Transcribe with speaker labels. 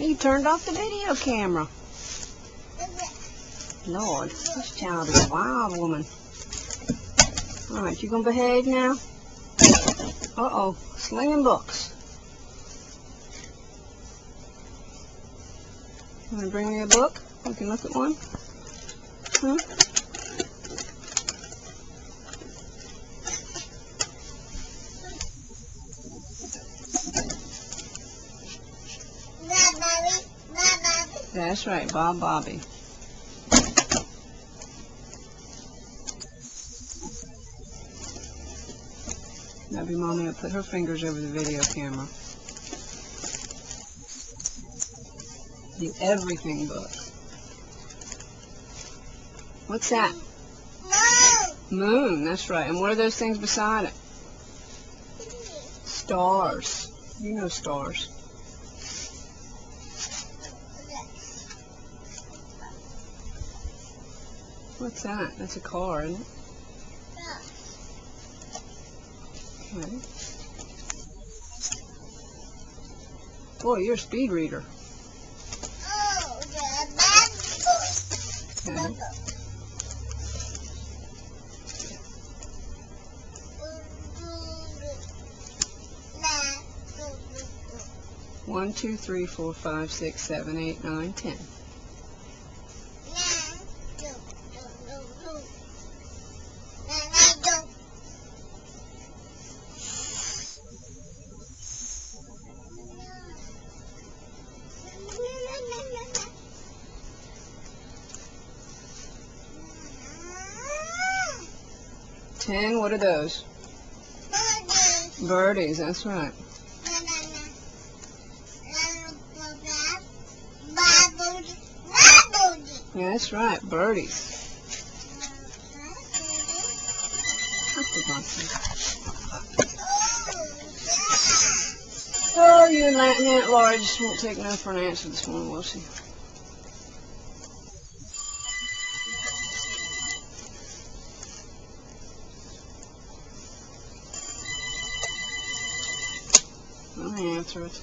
Speaker 1: You turned off the video camera. Lord, this child is a wild woman. Alright, you gonna behave now? Uh-oh, slinging books. You wanna bring me a book? We can look at one? Huh? That's right, Bob Bobby. Maybe Mommy will put her fingers over the video camera. The everything book. What's that? Moon, that's right. And what are those things beside it? Stars. You know stars. What's that? That's a car, isn't it? Okay. Boy, you're a speed reader. Okay. One, 2, 3, 4, 5, 6, 7, 8, 9, 10. Ten, what are those? Birdies, that's right. Yeah, that's right, birdies. Oh, you and Aunt Laura just won't take no for an answer this morning, will she? Let me answer it.